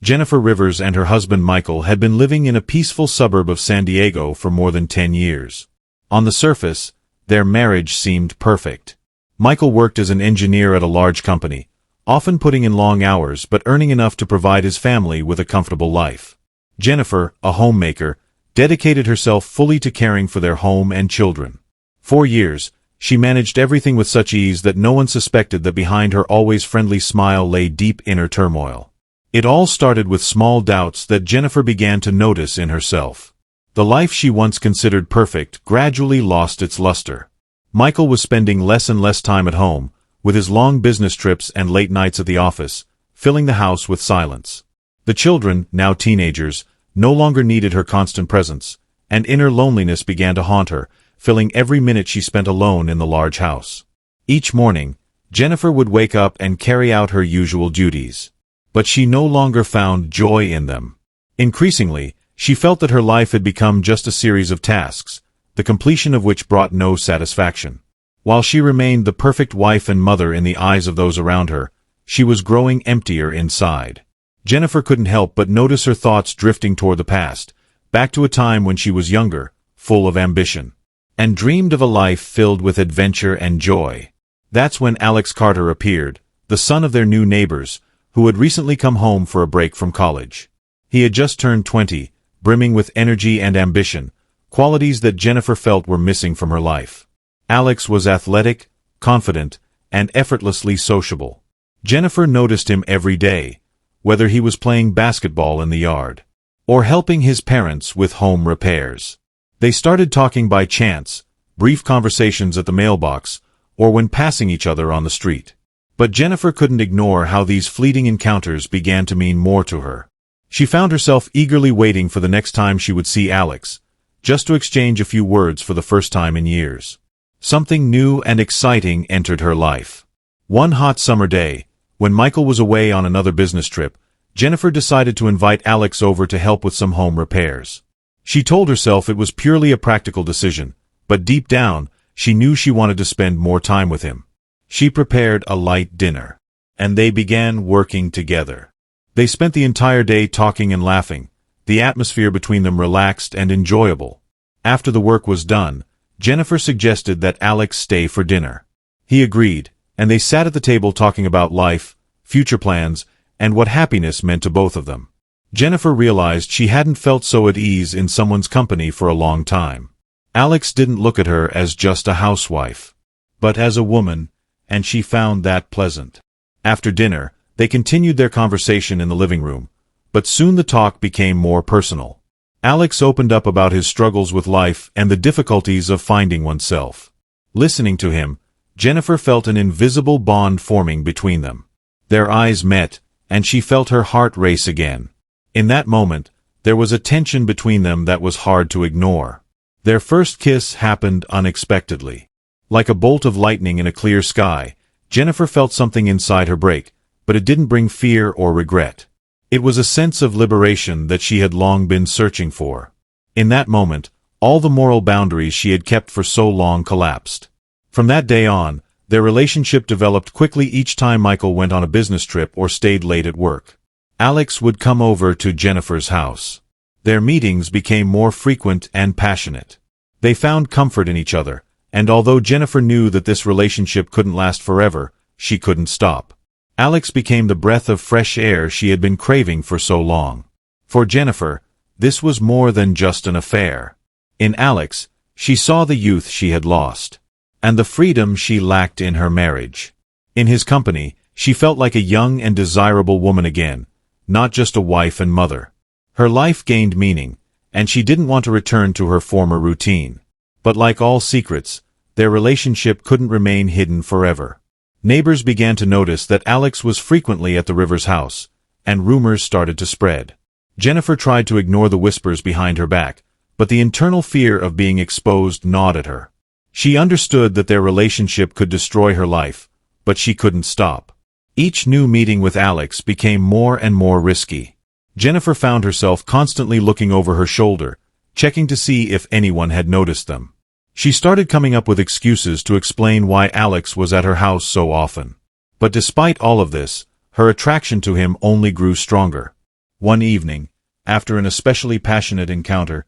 Jennifer Rivers and her husband Michael had been living in a peaceful suburb of San Diego for more than 10 years. On the surface, their marriage seemed perfect. Michael worked as an engineer at a large company, often putting in long hours but earning enough to provide his family with a comfortable life. Jennifer, a homemaker, dedicated herself fully to caring for their home and children. For years, she managed everything with such ease that no one suspected that behind her always friendly smile lay deep inner turmoil. It all started with small doubts that Jennifer began to notice in herself. The life she once considered perfect gradually lost its luster. Michael was spending less and less time at home, with his long business trips and late nights at the office, filling the house with silence. The children, now teenagers, no longer needed her constant presence, and inner loneliness began to haunt her, filling every minute she spent alone in the large house. Each morning, Jennifer would wake up and carry out her usual duties. But she no longer found joy in them. Increasingly, she felt that her life had become just a series of tasks, the completion of which brought no satisfaction. While she remained the perfect wife and mother in the eyes of those around her, she was growing emptier inside. Jennifer couldn't help but notice her thoughts drifting toward the past, back to a time when she was younger, full of ambition, and dreamed of a life filled with adventure and joy. That's when Alex Carter appeared, the son of their new neighbors, who had recently come home for a break from college. He had just turned 20, brimming with energy and ambition, qualities that Jennifer felt were missing from her life. Alex was athletic, confident, and effortlessly sociable. Jennifer noticed him every day, whether he was playing basketball in the yard or helping his parents with home repairs. They started talking by chance, brief conversations at the mailbox, or when passing each other on the street. But Jennifer couldn't ignore how these fleeting encounters began to mean more to her. She found herself eagerly waiting for the next time she would see Alex, just to exchange a few words for the first time in years. Something new and exciting entered her life. One hot summer day, when Michael was away on another business trip, Jennifer decided to invite Alex over to help with some home repairs. She told herself it was purely a practical decision, but deep down, she knew she wanted to spend more time with him. She prepared a light dinner, and they began working together. They spent the entire day talking and laughing, the atmosphere between them relaxed and enjoyable. After the work was done, Jennifer suggested that Alex stay for dinner. He agreed, and they sat at the table talking about life, future plans, and what happiness meant to both of them. Jennifer realized she hadn't felt so at ease in someone's company for a long time. Alex didn't look at her as just a housewife, but as a woman, and she found that pleasant. After dinner, they continued their conversation in the living room, but soon the talk became more personal. Alex opened up about his struggles with life and the difficulties of finding oneself. Listening to him, Jennifer felt an invisible bond forming between them. Their eyes met, and she felt her heart race again. In that moment, there was a tension between them that was hard to ignore. Their first kiss happened unexpectedly. Like a bolt of lightning in a clear sky, Jennifer felt something inside her break, but it didn't bring fear or regret. It was a sense of liberation that she had long been searching for. In that moment, all the moral boundaries she had kept for so long collapsed. From that day on, their relationship developed quickly each time Michael went on a business trip or stayed late at work. Alex would come over to Jennifer's house. Their meetings became more frequent and passionate. They found comfort in each other, and although Jennifer knew that this relationship couldn't last forever, she couldn't stop. Alex became the breath of fresh air she had been craving for so long. For Jennifer, this was more than just an affair. In Alex, she saw the youth she had lost, and the freedom she lacked in her marriage. In his company, she felt like a young and desirable woman again, not just a wife and mother. Her life gained meaning, and she didn't want to return to her former routine. But like all secrets, their relationship couldn't remain hidden forever. Neighbors began to notice that Alex was frequently at the Rivers house, and rumors started to spread. Jennifer tried to ignore the whispers behind her back, but the internal fear of being exposed gnawed at her. She understood that their relationship could destroy her life, but she couldn't stop. Each new meeting with Alex became more and more risky. Jennifer found herself constantly looking over her shoulder, checking to see if anyone had noticed them. She started coming up with excuses to explain why Alex was at her house so often. But despite all of this, her attraction to him only grew stronger. One evening, after an especially passionate encounter,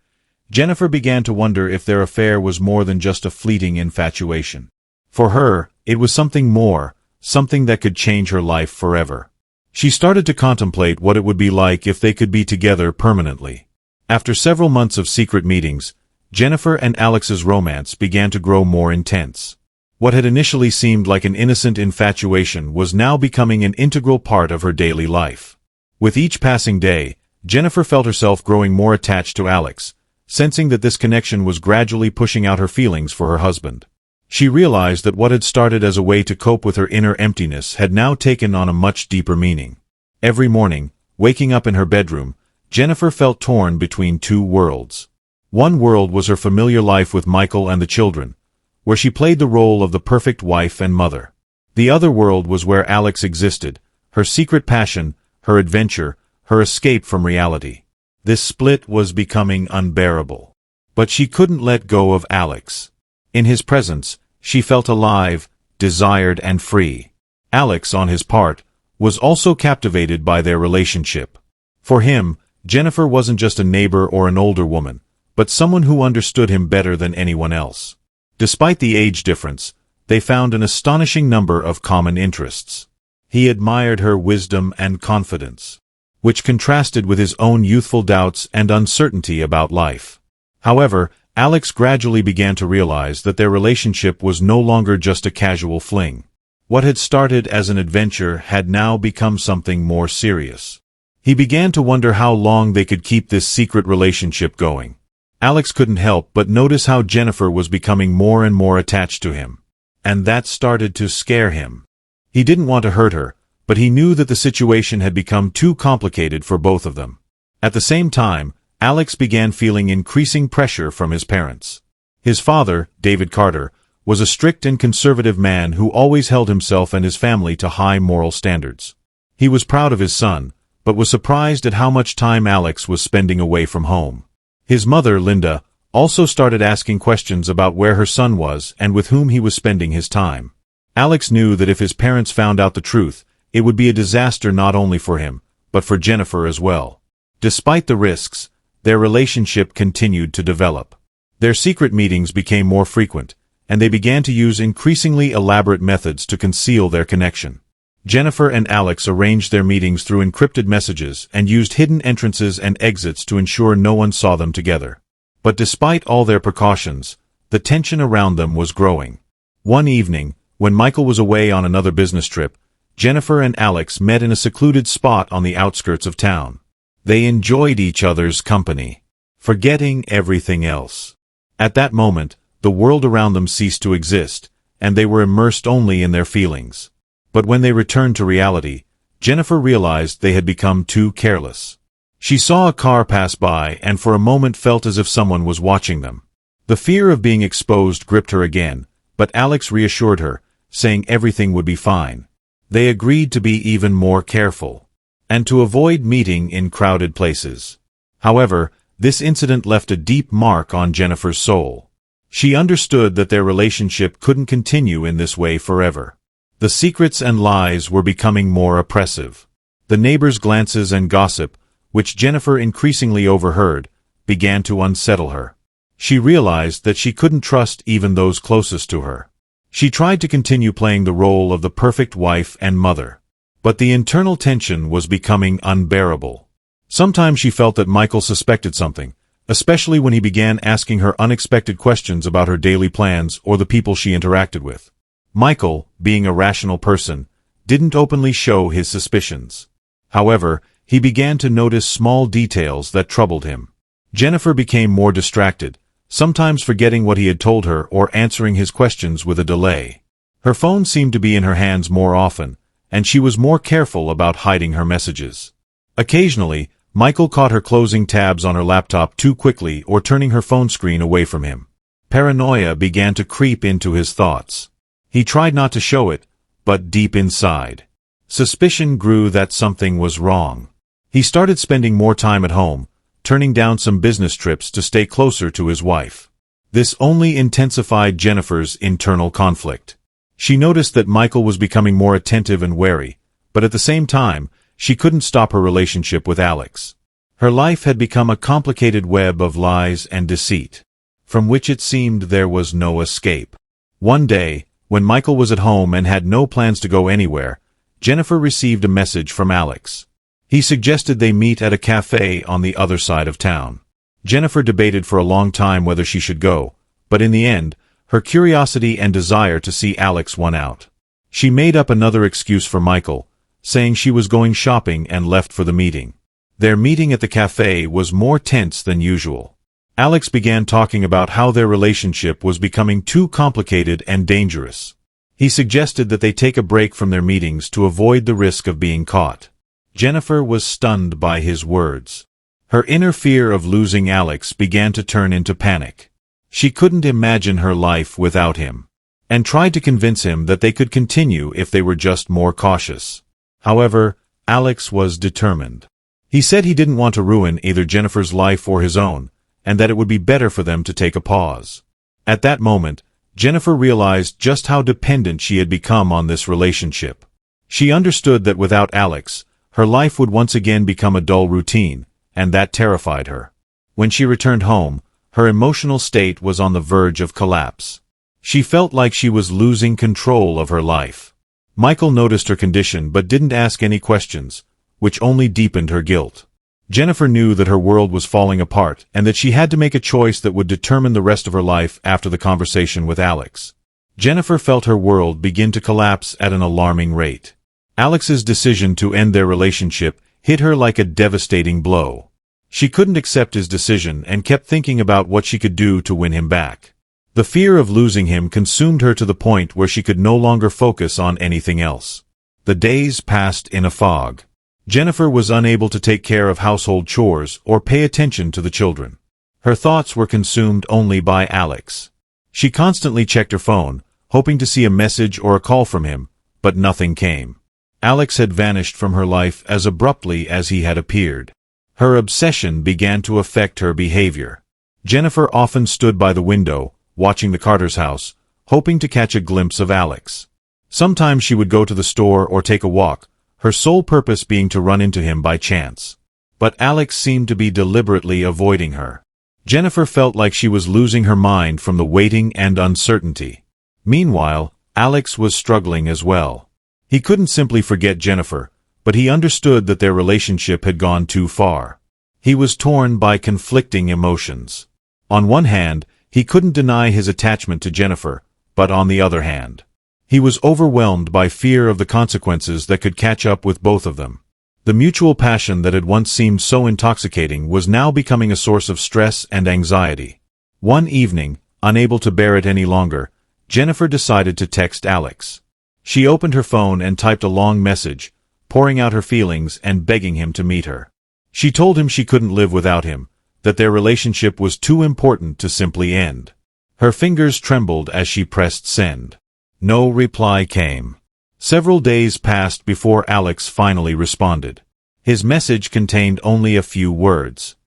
Jennifer began to wonder if their affair was more than just a fleeting infatuation. For her, it was something more, something that could change her life forever. She started to contemplate what it would be like if they could be together permanently. After several months of secret meetings, Jennifer and Alex's romance began to grow more intense. What had initially seemed like an innocent infatuation was now becoming an integral part of her daily life. With each passing day, Jennifer felt herself growing more attached to Alex, sensing that this connection was gradually pushing out her feelings for her husband. She realized that what had started as a way to cope with her inner emptiness had now taken on a much deeper meaning. Every morning, waking up in her bedroom, Jennifer felt torn between two worlds. One world was her familiar life with Michael and the children, where she played the role of the perfect wife and mother. The other world was where Alex existed, her secret passion, her adventure, her escape from reality. This split was becoming unbearable. But she couldn't let go of Alex. In his presence, she felt alive, desired and free. Alex, on his part, was also captivated by their relationship. For him, Jennifer wasn't just a neighbor or an older woman, but someone who understood him better than anyone else. Despite the age difference, they found an astonishing number of common interests. He admired her wisdom and confidence, which contrasted with his own youthful doubts and uncertainty about life. However, Alex gradually began to realize that their relationship was no longer just a casual fling. What had started as an adventure had now become something more serious. He began to wonder how long they could keep this secret relationship going. Alex couldn't help but notice how Jennifer was becoming more and more attached to him. And that started to scare him. He didn't want to hurt her, but he knew that the situation had become too complicated for both of them. At the same time, Alex began feeling increasing pressure from his parents. His father, David Carter, was a strict and conservative man who always held himself and his family to high moral standards. He was proud of his son, but was surprised at how much time Alex was spending away from home. His mother, Linda, also started asking questions about where her son was and with whom he was spending his time. Alex knew that if his parents found out the truth, it would be a disaster not only for him, but for Jennifer as well. Despite the risks, their relationship continued to develop. Their secret meetings became more frequent, and they began to use increasingly elaborate methods to conceal their connection. Jennifer and Alex arranged their meetings through encrypted messages and used hidden entrances and exits to ensure no one saw them together. But despite all their precautions, the tension around them was growing. One evening, when Michael was away on another business trip, Jennifer and Alex met in a secluded spot on the outskirts of town. They enjoyed each other's company, forgetting everything else. At that moment, the world around them ceased to exist, and they were immersed only in their feelings. But when they returned to reality, Jennifer realized they had become too careless. She saw a car pass by and for a moment felt as if someone was watching them. The fear of being exposed gripped her again, but Alex reassured her, saying everything would be fine. They agreed to be even more careful, and to avoid meeting in crowded places. However, this incident left a deep mark on Jennifer's soul. She understood that their relationship couldn't continue in this way forever. The secrets and lies were becoming more oppressive. The neighbors' glances and gossip, which Jennifer increasingly overheard, began to unsettle her. She realized that she couldn't trust even those closest to her. She tried to continue playing the role of the perfect wife and mother. But the internal tension was becoming unbearable. Sometimes she felt that Michael suspected something, especially when he began asking her unexpected questions about her daily plans or the people she interacted with. Michael, being a rational person, didn't openly show his suspicions. However, he began to notice small details that troubled him. Jennifer became more distracted, sometimes forgetting what he had told her or answering his questions with a delay. Her phone seemed to be in her hands more often, and she was more careful about hiding her messages. Occasionally, Michael caught her closing tabs on her laptop too quickly or turning her phone screen away from him. Paranoia began to creep into his thoughts. He tried not to show it, but deep inside, suspicion grew that something was wrong. He started spending more time at home, turning down some business trips to stay closer to his wife. This only intensified Jennifer's internal conflict. She noticed that Michael was becoming more attentive and wary, but at the same time, she couldn't stop her relationship with Alex. Her life had become a complicated web of lies and deceit, from which it seemed there was no escape. One day, when Michael was at home and had no plans to go anywhere, Jennifer received a message from Alex. He suggested they meet at a cafe on the other side of town. Jennifer debated for a long time whether she should go, but in the end, her curiosity and desire to see Alex won out. She made up another excuse for Michael, saying she was going shopping and left for the meeting. Their meeting at the cafe was more tense than usual. Alex began talking about how their relationship was becoming too complicated and dangerous. He suggested that they take a break from their meetings to avoid the risk of being caught. Jennifer was stunned by his words. Her inner fear of losing Alex began to turn into panic. She couldn't imagine her life without him, and tried to convince him that they could continue if they were just more cautious. However, Alex was determined. He said he didn't want to ruin either Jennifer's life or his own, and that it would be better for them to take a pause. At that moment, Jennifer realized just how dependent she had become on this relationship. She understood that without Alex, her life would once again become a dull routine, and that terrified her. When she returned home, her emotional state was on the verge of collapse. She felt like she was losing control of her life. Michael noticed her condition but didn't ask any questions, which only deepened her guilt. Jennifer knew that her world was falling apart and that she had to make a choice that would determine the rest of her life after the conversation with Alex. Jennifer felt her world begin to collapse at an alarming rate. Alex's decision to end their relationship hit her like a devastating blow. She couldn't accept his decision and kept thinking about what she could do to win him back. The fear of losing him consumed her to the point where she could no longer focus on anything else. The days passed in a fog. Jennifer was unable to take care of household chores or pay attention to the children. Her thoughts were consumed only by Alex. She constantly checked her phone, hoping to see a message or a call from him, but nothing came. Alex had vanished from her life as abruptly as he had appeared. Her obsession began to affect her behavior. Jennifer often stood by the window, watching the Carter's house, hoping to catch a glimpse of Alex. Sometimes she would go to the store or take a walk, her sole purpose being to run into him by chance. But Alex seemed to be deliberately avoiding her. Jennifer felt like she was losing her mind from the waiting and uncertainty. Meanwhile, Alex was struggling as well. He couldn't simply forget Jennifer, but he understood that their relationship had gone too far. He was torn by conflicting emotions. On one hand, he couldn't deny his attachment to Jennifer, but on the other hand, he was overwhelmed by fear of the consequences that could catch up with both of them. The mutual passion that had once seemed so intoxicating was now becoming a source of stress and anxiety. One evening, unable to bear it any longer, Jennifer decided to text Alex. She opened her phone and typed a long message, pouring out her feelings and begging him to meet her. She told him she couldn't live without him, that their relationship was too important to simply end. Her fingers trembled as she pressed send. No reply came. Several days passed before Alex finally responded. His message contained only a few words.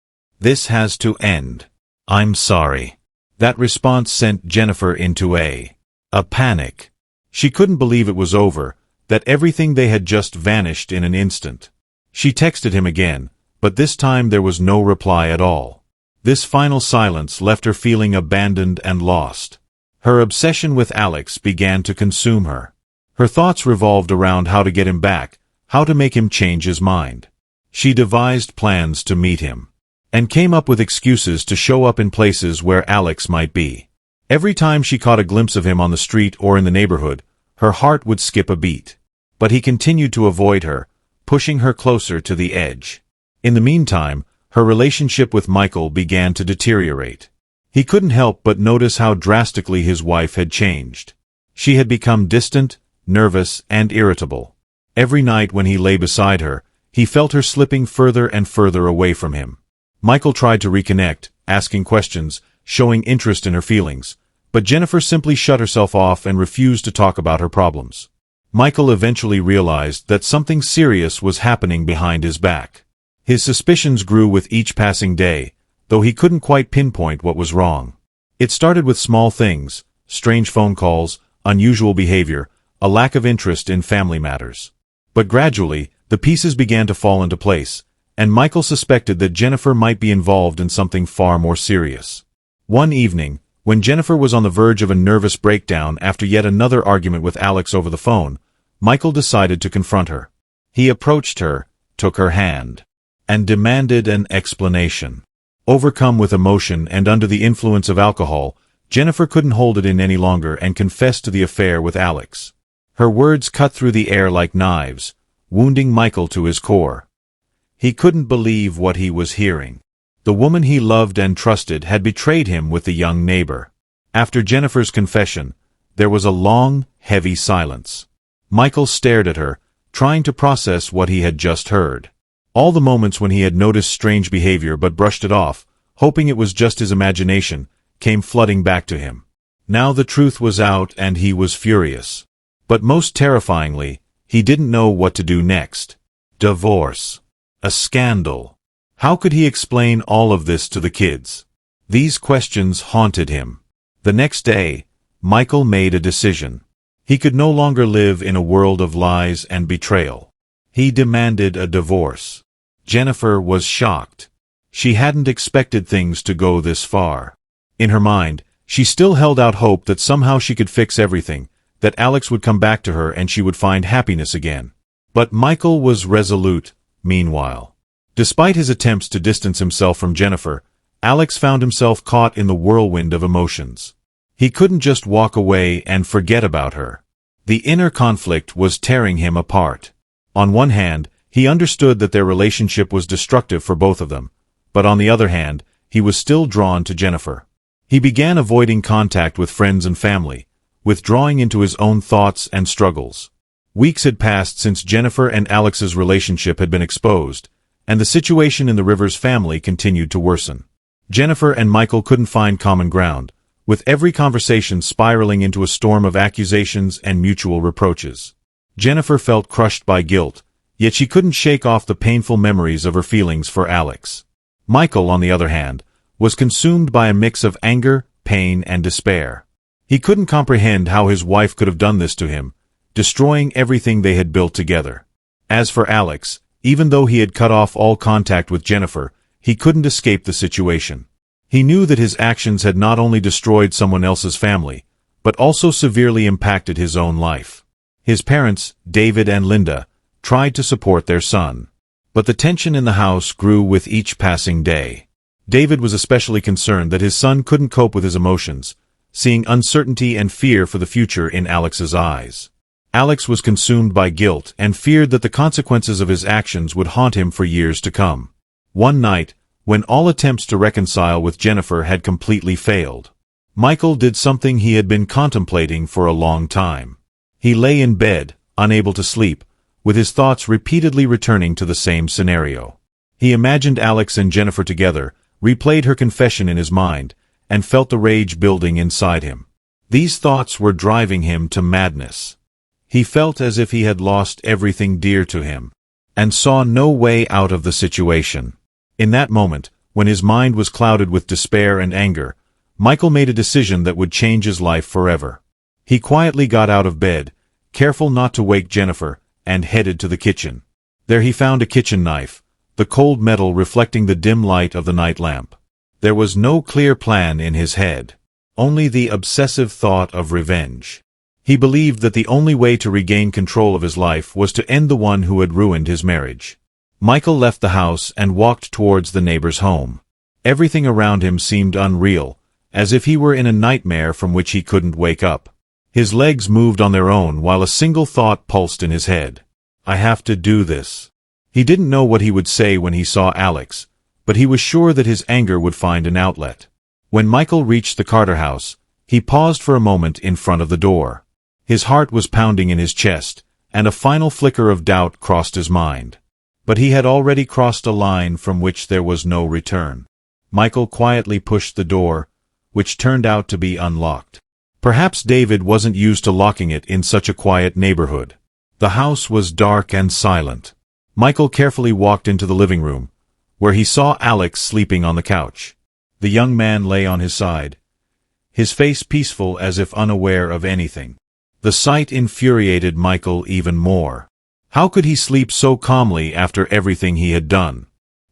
"This has to end. I'm sorry." That response sent Jennifer into a panic. She couldn't believe it was over, that everything they had just vanished in an instant. She texted him again, but this time there was no reply at all. This final silence left her feeling abandoned and lost. Her obsession with Alex began to consume her. Her thoughts revolved around how to get him back, how to make him change his mind. She devised plans to meet him, and came up with excuses to show up in places where Alex might be. Every time she caught a glimpse of him on the street or in the neighborhood, her heart would skip a beat. But he continued to avoid her, pushing her closer to the edge. In the meantime, her relationship with Michael began to deteriorate. He couldn't help but notice how drastically his wife had changed. She had become distant, nervous, and irritable. Every night when he lay beside her, he felt her slipping further and further away from him. Michael tried to reconnect, asking questions, showing interest in her feelings, but Jennifer simply shut herself off and refused to talk about her problems. Michael eventually realized that something serious was happening behind his back. His suspicions grew with each passing day, though he couldn't quite pinpoint what was wrong. It started with small things, strange phone calls, unusual behavior, a lack of interest in family matters. But gradually, The pieces began to fall into place, and Michael suspected that Jennifer might be involved in something far more serious. One evening, when Jennifer was on the verge of a nervous breakdown after yet another argument with Alex over the phone, Michael decided to confront her. He approached her, took her hand, and demanded an explanation. Overcome with emotion and under the influence of alcohol, Jennifer couldn't hold it in any longer and confessed to the affair with Alex. Her words cut through the air like knives, wounding Michael to his core. He couldn't believe what he was hearing. The woman he loved and trusted had betrayed him with the young neighbor. After Jennifer's confession, there was a long, heavy silence. Michael stared at her, trying to process what he had just heard. All the moments when he had noticed strange behavior but brushed it off, hoping it was just his imagination, came flooding back to him. Now the truth was out and he was furious. But most terrifyingly, he didn't know what to do next. Divorce. A scandal. How could he explain all of this to the kids? These questions haunted him. The next day, Michael made a decision. He could no longer live in a world of lies and betrayal. He demanded a divorce. Jennifer was shocked. She hadn't expected things to go this far. In her mind, she still held out hope that somehow she could fix everything, that Alex would come back to her and she would find happiness again. But Michael was resolute, meanwhile. Despite his attempts to distance himself from Jennifer, Alex found himself caught in the whirlwind of emotions. He couldn't just walk away and forget about her. The inner conflict was tearing him apart. On one hand, he understood that their relationship was destructive for both of them, but on the other hand, he was still drawn to Jennifer. He began avoiding contact with friends and family, withdrawing into his own thoughts and struggles. Weeks had passed since Jennifer and Alex's relationship had been exposed, and the situation in the Rivers family continued to worsen. Jennifer and Michael couldn't find common ground, with every conversation spiraling into a storm of accusations and mutual reproaches. Jennifer felt crushed by guilt, yet she couldn't shake off the painful memories of her feelings for Alex. Michael, on the other hand, was consumed by a mix of anger, pain, and despair. He couldn't comprehend how his wife could have done this to him, destroying everything they had built together. As for Alex, even though he had cut off all contact with Jennifer, he couldn't escape the situation. He knew that his actions had not only destroyed someone else's family, but also severely impacted his own life. His parents, David and Linda, tried to support their son. But the tension in the house grew with each passing day. David was especially concerned that his son couldn't cope with his emotions, seeing uncertainty and fear for the future in Alex's eyes. Alex was consumed by guilt and feared that the consequences of his actions would haunt him for years to come. One night, when all attempts to reconcile with Jennifer had completely failed, Michael did something he had been contemplating for a long time. He lay in bed, unable to sleep, with his thoughts repeatedly returning to the same scenario. He imagined Alex and Jennifer together, replayed her confession in his mind, and felt the rage building inside him. These thoughts were driving him to madness. He felt as if he had lost everything dear to him, and saw no way out of the situation. In that moment, when his mind was clouded with despair and anger, Michael made a decision that would change his life forever. He quietly got out of bed, careful not to wake Jennifer, and headed to the kitchen. There he found a kitchen knife, the cold metal reflecting the dim light of the night lamp. There was no clear plan in his head, only the obsessive thought of revenge. He believed that the only way to regain control of his life was to end the one who had ruined his marriage. Michael left the house and walked towards the neighbor's home. Everything around him seemed unreal, as if he were in a nightmare from which he couldn't wake up. His legs moved on their own while a single thought pulsed in his head. I have to do this. He didn't know what he would say when he saw Alex, but he was sure that his anger would find an outlet. When Michael reached the Carter house, he paused for a moment in front of the door. His heart was pounding in his chest, and a final flicker of doubt crossed his mind. But he had already crossed a line from which there was no return. Michael quietly pushed the door, which turned out to be unlocked. Perhaps David wasn't used to locking it in such a quiet neighborhood. The house was dark and silent. Michael carefully walked into the living room, where he saw Alex sleeping on the couch. The young man lay on his side, his face peaceful as if unaware of anything. The sight infuriated Michael even more. How could he sleep so calmly after everything he had done?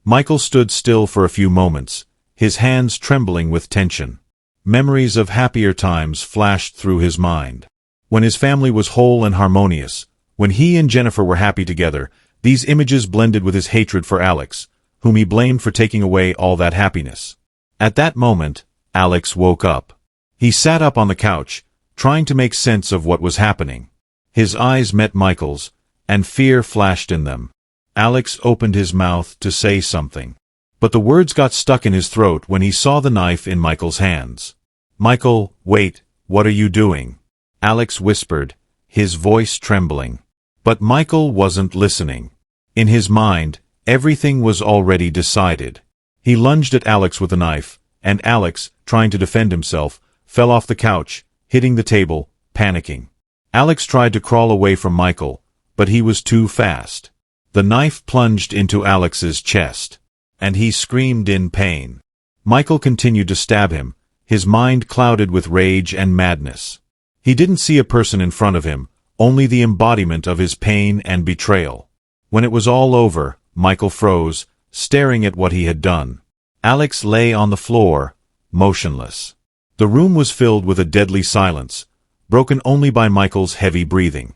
Michael stood still for a few moments, his hands trembling with tension. Memories of happier times flashed through his mind. When his family was whole and harmonious, when he and Jennifer were happy together, these images blended with his hatred for Alex, whom he blamed for taking away all that happiness. At that moment, Alex woke up. He sat up on the couch, trying to make sense of what was happening. His eyes met Michael's, and fear flashed in them. Alex opened his mouth to say something, but the words got stuck in his throat when he saw the knife in Michael's hands. "Michael, wait, what are you doing?" Alex whispered, his voice trembling. But Michael wasn't listening. In his mind, everything was already decided. He lunged at Alex with a knife, and Alex, trying to defend himself, fell off the couch, hitting the table, panicking. Alex tried to crawl away from Michael, but he was too fast. The knife plunged into Alex's chest, and he screamed in pain. Michael continued to stab him, his mind clouded with rage and madness. He didn't see a person in front of him, only the embodiment of his pain and betrayal. When it was all over, Michael froze, staring at what he had done. Alex lay on the floor, motionless. The room was filled with a deadly silence, broken only by Michael's heavy breathing.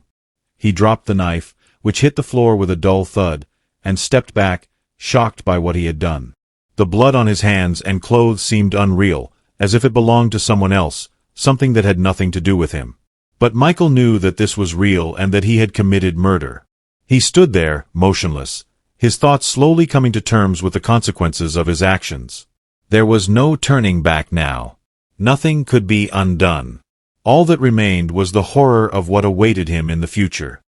He dropped the knife, which hit the floor with a dull thud, and stepped back, shocked by what he had done. The blood on his hands and clothes seemed unreal, as if it belonged to someone else, something that had nothing to do with him. But Michael knew that this was real and that he had committed murder. He stood there, motionless, his thoughts slowly coming to terms with the consequences of his actions. There was no turning back now. Nothing could be undone. All that remained was the horror of what awaited him in the future.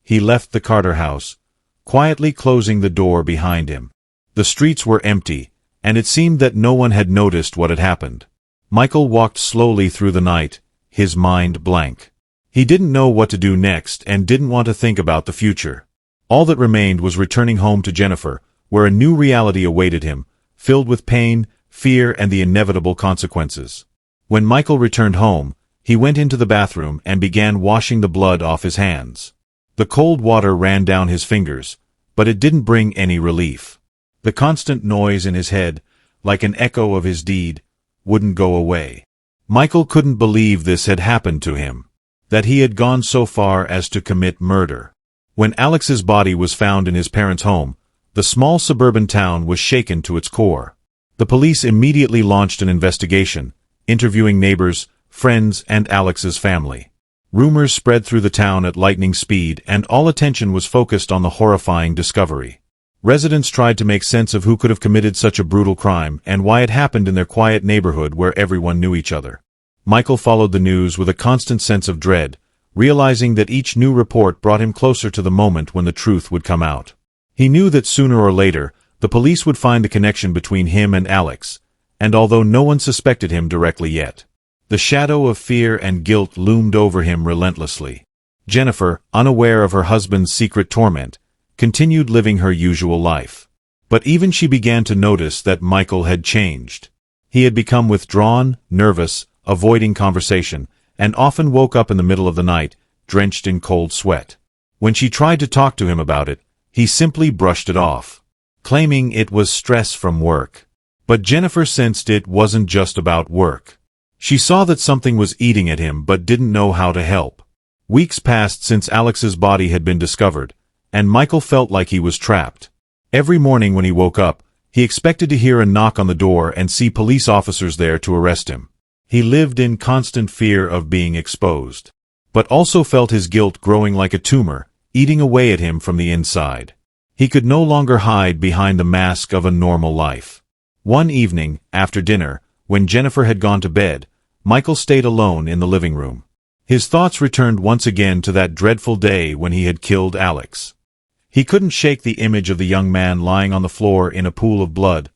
He left the Carter house, quietly closing the door behind him. The streets were empty, and it seemed that no one had noticed what had happened. Michael walked slowly through the night, his mind blank. He didn't know what to do next and didn't want to think about the future. All that remained was returning home to Jennifer, where a new reality awaited him, filled with pain, fear, and the inevitable consequences. When Michael returned home, he went into the bathroom and began washing the blood off his hands. The cold water ran down his fingers, but it didn't bring any relief. The constant noise in his head, like an echo of his deed, wouldn't go away. Michael couldn't believe this had happened to him, that he had gone so far as to commit murder. When Alex's body was found in his parents' home, the small suburban town was shaken to its core. The police immediately launched an investigation, interviewing neighbors, friends, and Alex's family. Rumors spread through the town at lightning speed, and all attention was focused on the horrifying discovery. Residents tried to make sense of who could have committed such a brutal crime and why it happened in their quiet neighborhood where everyone knew each other. Michael followed the news with a constant sense of dread, realizing that each new report brought him closer to the moment when the truth would come out. He knew that sooner or later, the police would find the connection between him and Alex, and although no one suspected him directly yet, the shadow of fear and guilt loomed over him relentlessly. Jennifer, unaware of her husband's secret torment, continued living her usual life. But even she began to notice that Michael had changed. He had become withdrawn, nervous, avoiding conversation, and often woke up in the middle of the night, drenched in cold sweat. When she tried to talk to him about it, he simply brushed it off, claiming it was stress from work. But Jennifer sensed it wasn't just about work. She saw that something was eating at him but didn't know how to help. Weeks passed since Alex's body had been discovered, and Michael felt like he was trapped. Every morning when he woke up, he expected to hear a knock on the door and see police officers there to arrest him. He lived in constant fear of being exposed, but also felt his guilt growing like a tumor, eating away at him from the inside. He could no longer hide behind the mask of a normal life. One evening, after dinner, when Jennifer had gone to bed, Michael stayed alone in the living room. His thoughts returned once again to that dreadful day when he had killed Alex. He couldn't shake the image of the young man lying on the floor in a pool of blood,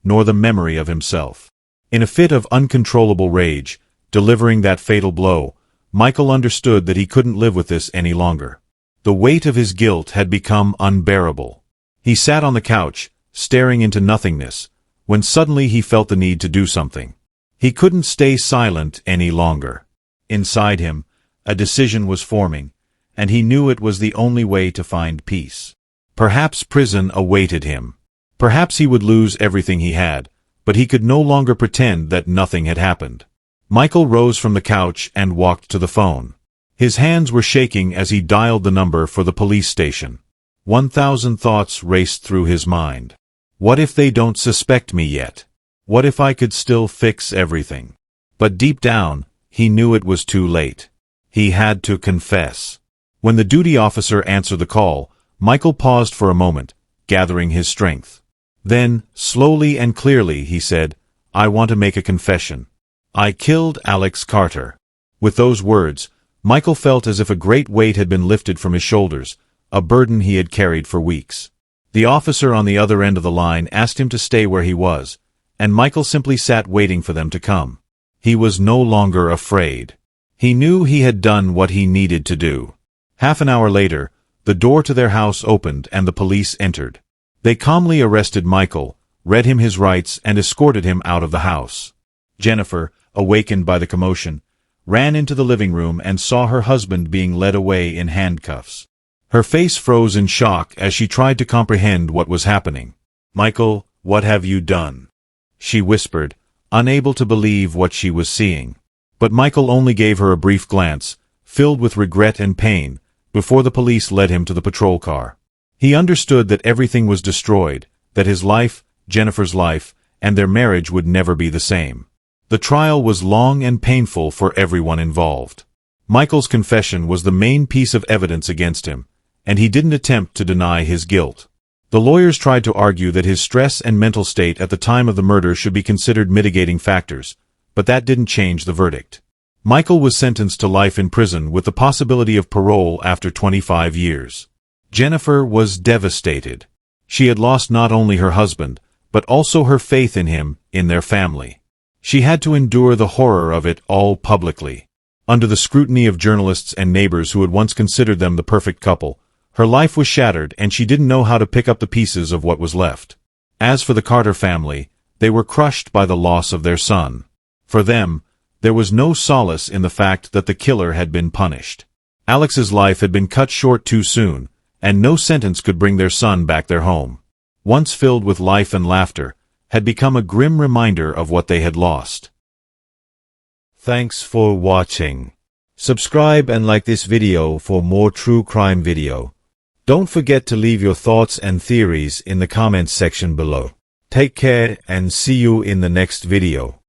nor the memory of himself. In a fit of uncontrollable rage, delivering that fatal blow, Michael understood that he couldn't live with this any longer. The weight of his guilt had become unbearable. He sat on the couch, staring into nothingness, when suddenly he felt the need to do something. He couldn't stay silent any longer. Inside him, a decision was forming, and he knew it was the only way to find peace. Perhaps prison awaited him. Perhaps he would lose everything he had, but he could no longer pretend that nothing had happened. Michael rose from the couch and walked to the phone. His hands were shaking as he dialed the number for the police station. 1,000 thoughts raced through his mind. What if they don't suspect me yet? What if I could still fix everything? But deep down, he knew it was too late. He had to confess. When the duty officer answered the call, Michael paused for a moment, gathering his strength. Then, slowly and clearly, he said, "I want to make a confession. I killed Alex Carter." With those words, Michael felt as if a great weight had been lifted from his shoulders, a burden he had carried for weeks. The officer on the other end of the line asked him to stay where he was, and Michael simply sat waiting for them to come. He was no longer afraid. He knew he had done what he needed to do. Half an hour later, the door to their house opened and the police entered. They calmly arrested Michael, read him his rights, and escorted him out of the house. Jennifer, awakened by the commotion, ran into the living room and saw her husband being led away in handcuffs. Her face froze in shock as she tried to comprehend what was happening. "Michael, what have you done?" she whispered, unable to believe what she was seeing. But Michael only gave her a brief glance, filled with regret and pain, before the police led him to the patrol car. He understood that everything was destroyed, that his life, Jennifer's life, and their marriage would never be the same. The trial was long and painful for everyone involved. Michael's confession was the main piece of evidence against him, and he didn't attempt to deny his guilt. The lawyers tried to argue that his stress and mental state at the time of the murder should be considered mitigating factors, but that didn't change the verdict. Michael was sentenced to life in prison with the possibility of parole after 25 years. Jennifer was devastated. She had lost not only her husband, but also her faith in him, in their family. She had to endure the horror of it all publicly. Under the scrutiny of journalists and neighbors who had once considered them the perfect couple, her life was shattered and she didn't know how to pick up the pieces of what was left. As for the Carter family, they were crushed by the loss of their son. For them, there was no solace in the fact that the killer had been punished. Alex's life had been cut short too soon, and no sentence could bring their son back their home. Once filled with life and laughter, had become a grim reminder of what they had lost. Thanks for watching. Subscribe and like this video for more true crime video. Don't forget to leave your thoughts and theories in the comments section below. Take care and see you in the next video.